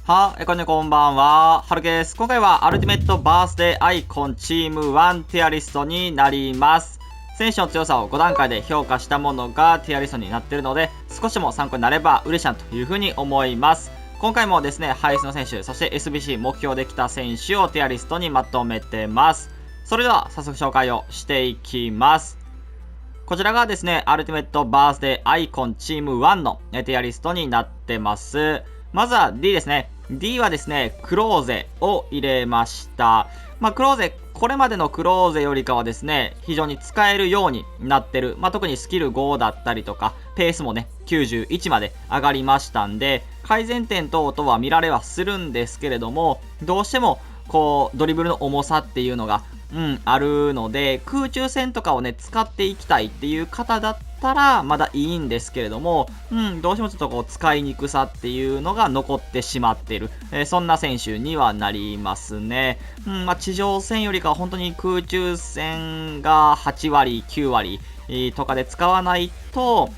こんばんは。はるです。今回はアルティメットバースデーアイコンチーム1ティアリストになります。選手の強さを5段階で評価したものがティアリストになっているので、少しでも参考になれば嬉しいなというふうに思います。今回もですね、ハイスの選手、そして SBC 目標できた選手をティアリストにまとめてます。それでは早速紹介をしていきます。こちらがですね、アルティメットバースデーアイコンチーム1のティアリストになってます。まずは D ですね。D はですね、クローゼを入れました。クローゼ、これまでのクローゼよりかはですね、非常に使えるようになってる。特にスキル5だったりとか、ペースもね、91まで上がりましたんで、改善点等々は見られはするんですけれども、どうしても、ドリブルの重さっていうのが、あるので、空中戦とかをね、使っていきたいっていう方だったら、まだいいんですけれども、どうしてもちょっと使いにくさっていうのが残ってしまっている。そんな選手にはなりますね。地上戦よりかは本当に空中戦が8割、9割とかで使わないと、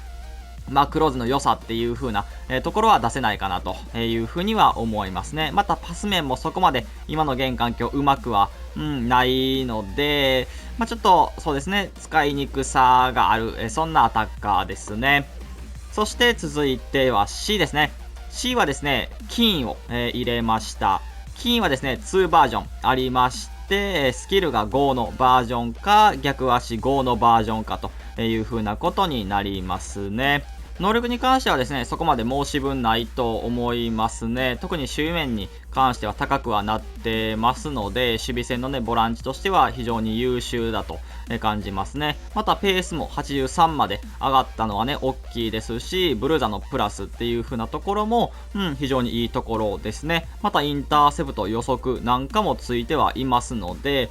クローズの良さっていう風な、ところは出せないかなという風には思いますね。またパス面もそこまで今の現環境うまくは、ないので、ちょっとそうですね、使いにくさがある、そんなアタッカーですね。そして続いては C ですね。C はですね、キーンを、入れました。キーンはですね、2バージョンありまして、スキルが5のバージョンか、逆足5のバージョンかという風なことになりますね。能力に関してはですね、そこまで申し分ないと思いますね。特に守備面に関しては高くはなってますので、守備戦のね、ボランチとしては非常に優秀だと感じますね。またペースも83まで上がったのはね、大きいですし、ブルーザのプラスっていう風なところも、非常にいいところですね。またインターセプト予測なんかもついてはいますので、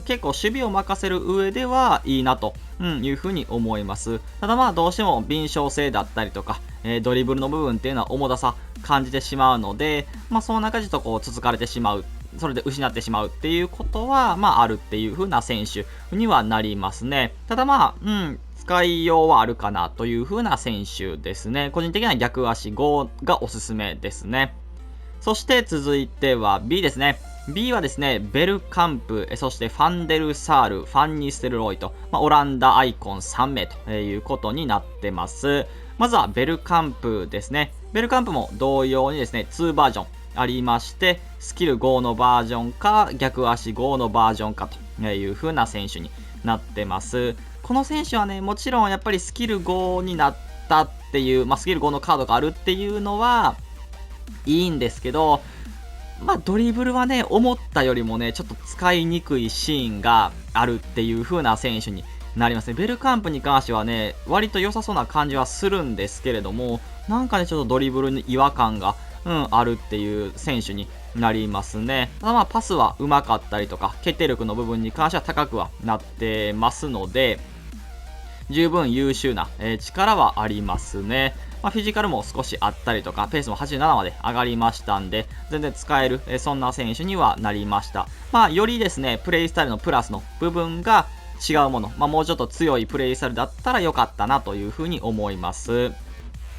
結構守備を任せる上ではいいなと。いうふうに思います。ただどうしても敏捷性だったりとか、ドリブルの部分っていうのは重たさ感じてしまうので、その中でちょっと続かれてしまう。それで失ってしまうっていうことは、あるっていう風な選手にはなりますね。ただ使いようはあるかなという風な選手ですね。個人的には逆足5がおすすめですね。そして続いては B ですね。B はですね、ベルカンプ、そしてファンデルサール、ファンニステルロイと、オランダアイコン3名ということになってます。まずはベルカンプですね。ベルカンプも同様にですね、2バージョンありまして、スキル5のバージョンか、逆足5のバージョンかという風な選手になってます。この選手はね、もちろんやっぱりスキル5になったっていう、スキル5のカードがあるっていうのはいいんですけど、ドリブルはね、思ったよりもね、ちょっと使いにくいシーンがあるっていう風な選手になりますね。ベルカンプに関してはね、割と良さそうな感じはするんですけれども、なんかね、ちょっとドリブルに違和感が、あるっていう選手になりますね。ただパスは上手かったりとか、決定力の部分に関しては高くはなってますので、十分優秀な、力はありますね。フィジカルも少しあったりとか、ペースも87まで上がりましたんで、全然使える、そんな選手にはなりました。よりですね、プレイスタイルのプラスの部分が違うもの、もうちょっと強いプレイスタイルだったら良かったなというふうに思います。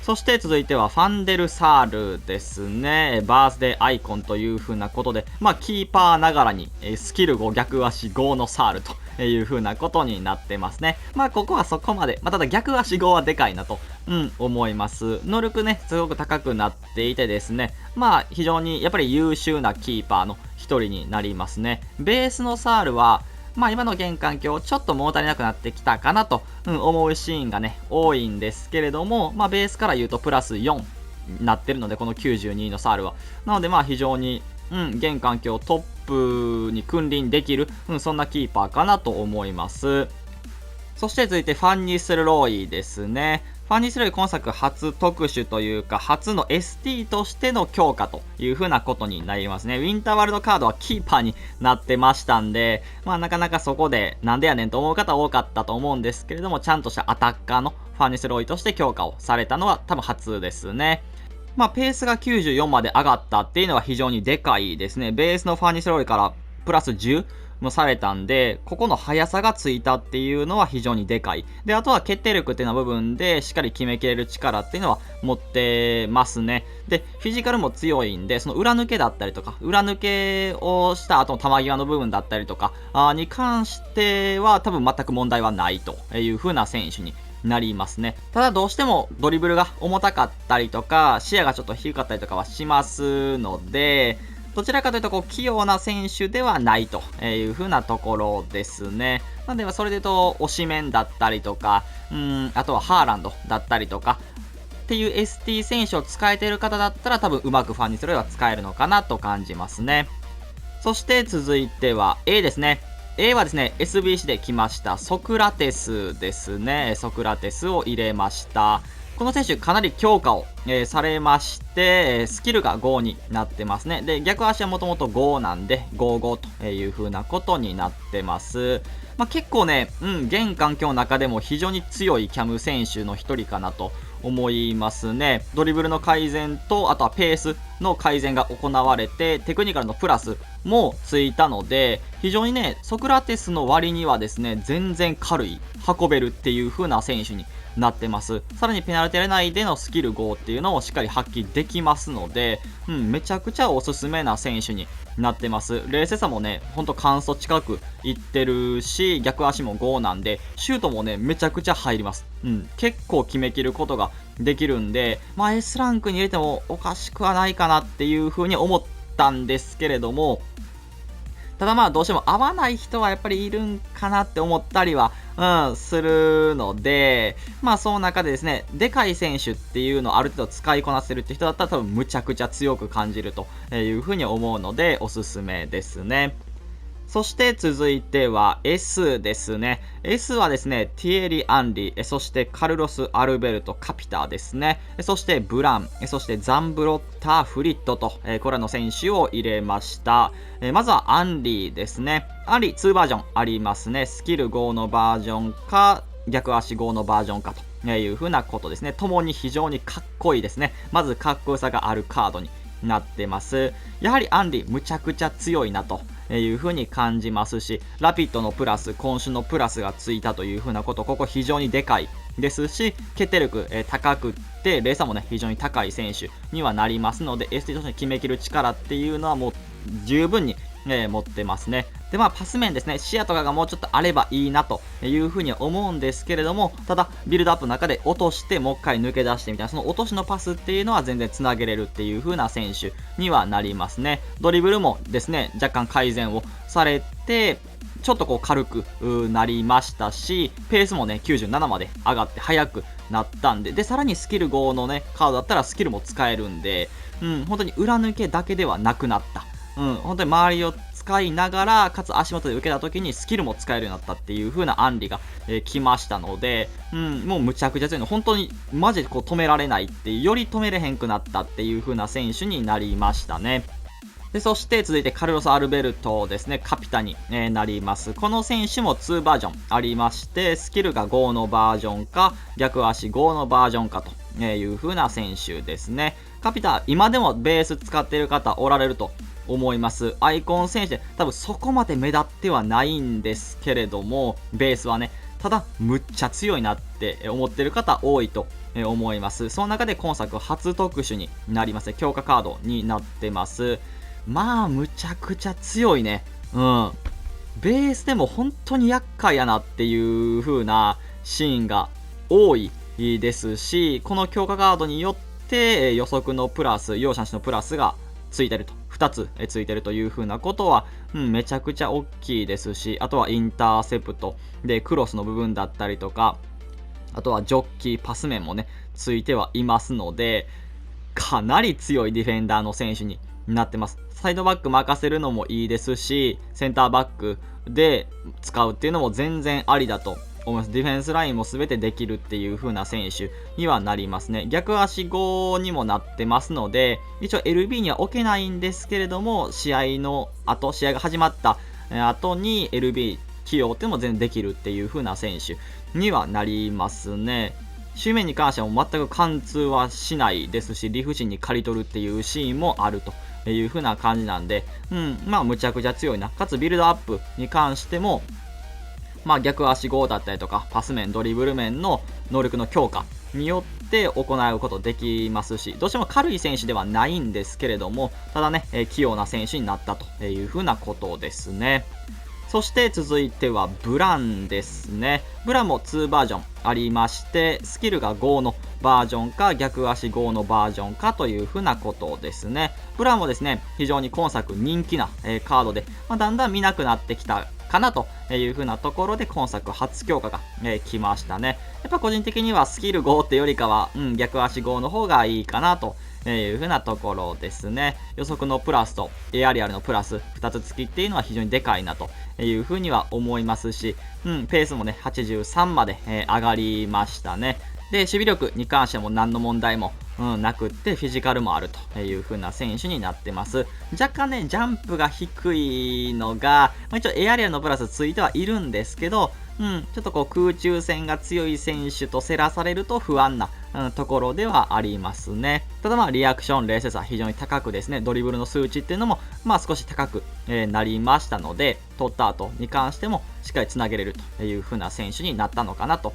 そして続いてはファンデルサールですね。バースデーアイコンという風なことで、キーパーながらにスキル5逆足5のサールという風なことになってますね。ここはそこまで、ただ逆足5はでかいなと、思います。能力ね、すごく高くなっていてですね、非常にやっぱり優秀なキーパーの一人になりますね。ベースのサールは、今の現環境ちょっと物足りなくなってきたかなと、思うシーンがね多いんですけれども、ベースから言うとプラス4になってるので、この92のサールはなので非常に、現環境トップに君臨できる、そんなキーパーかなと思います。そして続いてファンニスルロイですね。ファンニスルロイ今作初特殊というか初の ST としての強化という風なことになりますね。ウィンターワールドカードはキーパーになってましたんで、なかなかそこでなんでやねんと思う方多かったと思うんですけれども、ちゃんとしたアタッカーのファンニスルロイとして強化をされたのは多分初ですね。ペースが94まで上がったっていうのは非常にでかいですね。ベースのファンニスルロイからプラス10もされたんで、ここの速さがついたっていうのは非常にでかい。で、あとは決定力っていうの部分でしっかり決めきれる力っていうのは持ってますね。で、フィジカルも強いんで、その裏抜けだったりとか、裏抜けをした後の球際の部分だったりとかに関しては多分全く問題はないという風な選手になりますね。ただどうしてもドリブルが重たかったりとか、視野がちょっと低かったりとかはしますので、どちらかというと器用な選手ではないという風なところですね。なのでそれで言うとオシメンだったりとか、あとはハーランドだったりとかっていう ST 選手を使えている方だったら多分うまくファンにすれば使えるのかなと感じますね。そして続いては A ですね。A はですね、SBC で来ましたソクラテスですね。ソクラテスを入れました。この選手かなり強化を、されまして、スキルが5になってますね。で、逆足はもともと5なんで、5-5という風なことになってます。結構ね、現環境の中でも非常に強いキャム選手の一人かなと思いますね。ドリブルの改善と、あとはペースの改善が行われて、テクニカルのプラスもついたので、非常にね、ソクラテスの割にはですね、全然軽い、運べるっていう風な選手になってます。さらにペナルティー内でのスキル5っていうのをしっかり発揮できますので、めちゃくちゃおすすめな選手になってます。冷静さもね、ほんと完走近くいってるし、逆足も5なんで、シュートもね、めちゃくちゃ入ります。結構決めきることができるんで、S ランクに入れてもおかしくはないかなっていう風に思ったんですけれども、ただどうしても合わない人はやっぱりいるんかなって思ったりは、するので、その中でですね、でかい選手っていうのをある程度使いこなせるって人だったら多分むちゃくちゃ強く感じるというふうに思うのでおすすめですね。そして続いては S ですね。S はですね、ティエリ・アンリ、そしてカルロス・アルベルト・カピタですね。そしてブラン、そしてザンブロッタ・フリットと、これらの選手を入れました。まずはアンリですね。アンリ2バージョンありますね。スキル5のバージョンか、逆足5のバージョンかというふうなことですね。ともに非常にかっこいいですね。まずかっこよさがあるカードになってます。やはりアンリむちゃくちゃ強いなという風に感じますし、ラピッドのプラス、今週のプラスがついたという風なこと、ここ非常にでかいですし、決定力、高くって、レーサーもね、非常に高い選手にはなりますので、ST として決めきる力っていうのはもう十分に、持ってますね。で、パス面ですね、視野とかがもうちょっとあればいいなというふうに思うんですけれども、ただ、ビルドアップの中で落として、もう一回抜け出してみたいな、その落としのパスっていうのは全然つなげれるっていう風な選手にはなりますね。ドリブルもですね、若干改善をされて、ちょっと軽くなりましたし、ペースもね、97まで上がって速くなったんで、さらにスキル5のね、カードだったらスキルも使えるんで、本当に裏抜けだけではなくなった。本当に周りを使いながら、かつ足元で受けた時にスキルも使えるようになったっていう風な案理が、来ましたので、もうむちゃくちゃ強いの。本当にマジで止められないっていう、より止めれへんくなったっていう風な選手になりましたね。で、そして続いてカルロス・アルベルトですね、カピタに、なります。この選手も2バージョンありまして、スキルが5のバージョンか、逆足5のバージョンかという風な選手ですね。カピタ、今でもベース使っている方おられると思います。アイコン選手で多分そこまで目立ってはないんですけれども、ベースはね、ただむっちゃ強いなって思ってる方多いと思います。その中で今作初特殊になります。強化カードになってます。むちゃくちゃ強いね。ベースでも本当に厄介やなっていう風なシーンが多いですし、この強化カードによって予測のプラス、容赦なしのプラスがついてると。2つついてるという風なことは、めちゃくちゃ大きいですし、あとはインターセプトでクロスの部分だったりとか、あとはジョッキー、パス面もね、ついてはいますので、かなり強いディフェンダーの選手になってます。サイドバック任せるのもいいですし、センターバックで使うっていうのも全然ありだと思います。ディフェンスラインも全てできるっていう風な選手にはなりますね。逆足5にもなってますので、一応 LB には置けないんですけれども、試合が始まった後に LB 起用っていうのも全然できるっていう風な選手にはなりますね。守面に関しては全く貫通はしないですし、理不尽に刈り取るっていうシーンもあるという風な感じなんで、まあむちゃくちゃ強いな。かつビルドアップに関しても、まあ逆足号だったりとか、パス面、ドリブル面の能力の強化によって行うことできますし、どうしても軽い選手ではないんですけれども、ただね、器用な選手になったという風なことですね。そして続いてはブランですね。ブランも2バージョンありまして、スキルが5のバージョンか逆足5のバージョンかというふうなことですね。ブランもですね、非常に今作人気なカードで、だんだん見なくなってきたかなというふうなところで今作初強化が来ましたね。やっぱ個人的にはスキル5ってよりかは、逆足5の方がいいかなという風なところですね。予測のプラスとエアリアルのプラス2つ付きっていうのは非常にでかいなという風には思いますし、ペースもね83まで上がりましたね。で守備力に関しても何の問題もなくってフィジカルもあるという風な選手になってます。若干ねジャンプが低いのが、一応エアリアルのプラスついてはいるんですけど、ちょっとこう空中戦が強い選手とせらされると不安な、ところではありますね。ただリアクション冷静さ非常に高くですね、ドリブルの数値っていうのも少し高く、なりましたので、取った後に関してもしっかりつなげれるという風な選手になったのかなと、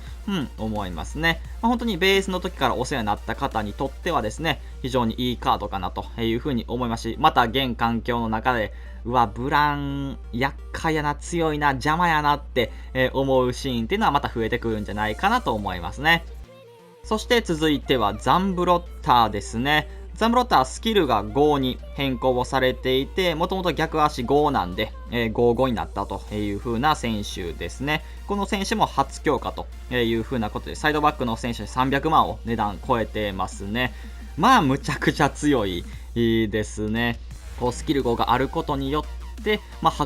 思いますね。本当にベースの時からお世話になった方にとってはですね、非常にいいカードかなという風に思いますし、また現環境の中でブラン厄介やな、強いな、邪魔やなって、思うシーンっていうのはまた増えてくるんじゃないかなと思いますね。そして続いてはザンブロッターですね。ザンブロッタースキルが5に変更をされていて、もともと逆足5なんで、5-5になったという風な選手ですね。この選手も初強化という風なことで、サイドバックの選手に300万を値段超えてますね。むちゃくちゃ強いですね。こうスキル5があることによって、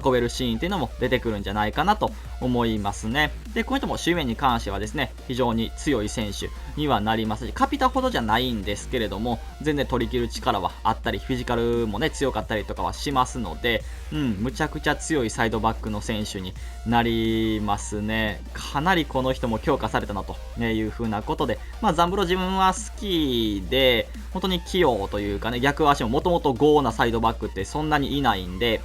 運べるシーンっていうのも出てくるんじゃないかなと思いますね。で、この人も守備面に関してはですね、非常に強い選手にはなりますし、カピタほどじゃないんですけれども、全然取り切る力はあったり、フィジカルもね、強かったりとかはしますので、むちゃくちゃ強いサイドバックの選手になりますね。かなりこの人も強化されたなという風なことで、ザンブロ自分は好きで、本当に器用というかね、逆足ももともと豪なサイドバックってそんなにいないんで、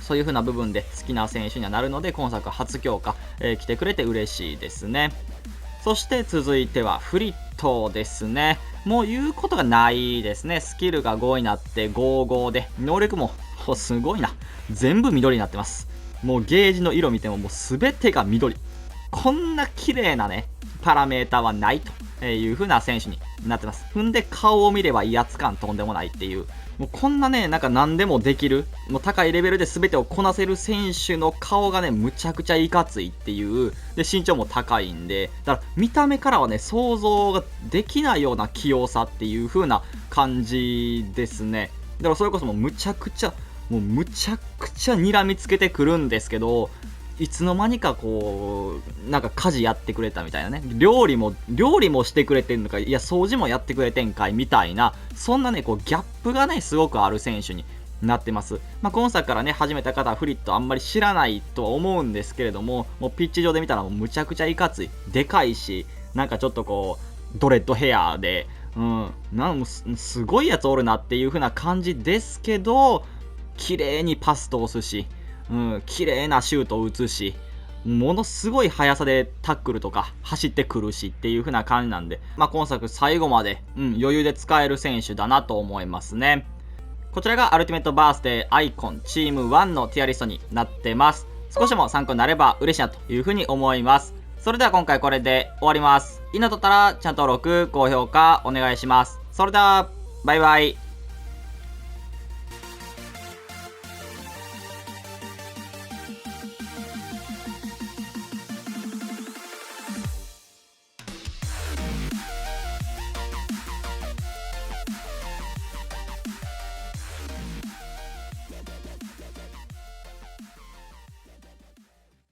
そういう風な部分で好きな選手にはなるので、今作初強化、来てくれて嬉しいですね。そして続いてはフリットですね。もう言うことがないですね。スキルが5になって5-5で、能力もすごいな。全部緑になってます。もうゲージの色見てももう全てが緑。こんな綺麗なね、パラメータはないという風な選手になってます。踏んで顔を見れば威圧感とんでもないっていう。もうこんなね、何でもできる、もう高いレベルで全てをこなせる選手の顔がね、むちゃくちゃいかついっていう、で、身長も高いんで、だから見た目からはね、想像ができないような器用さっていう風な感じですね。だからそれこそもうむちゃくちゃ睨みつけてくるんですけど、いつの間にかこう家事やってくれたみたいなね、料理もしてくれてんのか、いや掃除もやってくれてんかいみたいな、そんなねこうギャップがねすごくある選手になってます。今作からね始めた方はフリットあんまり知らないとは思うんですけれども、もうピッチ上で見たらもうむちゃくちゃいかつい、でかいし、ちょっとこうドレッドヘアで、すごいやつおるなっていう風な感じですけど、綺麗にパス通すし、綺麗なシュートを打つし、ものすごい速さでタックルとか走ってくるしっていう風な感じなんで、今作最後まで、余裕で使える選手だなと思いますね。こちらがアルティメットバースデーアイコンチーム1のティアリストになってます。少しでも参考になれば嬉しいなという風に思います。それでは今回これで終わります。いいの撮ったらチャンネル登録、高評価お願いします。それではバイバイ。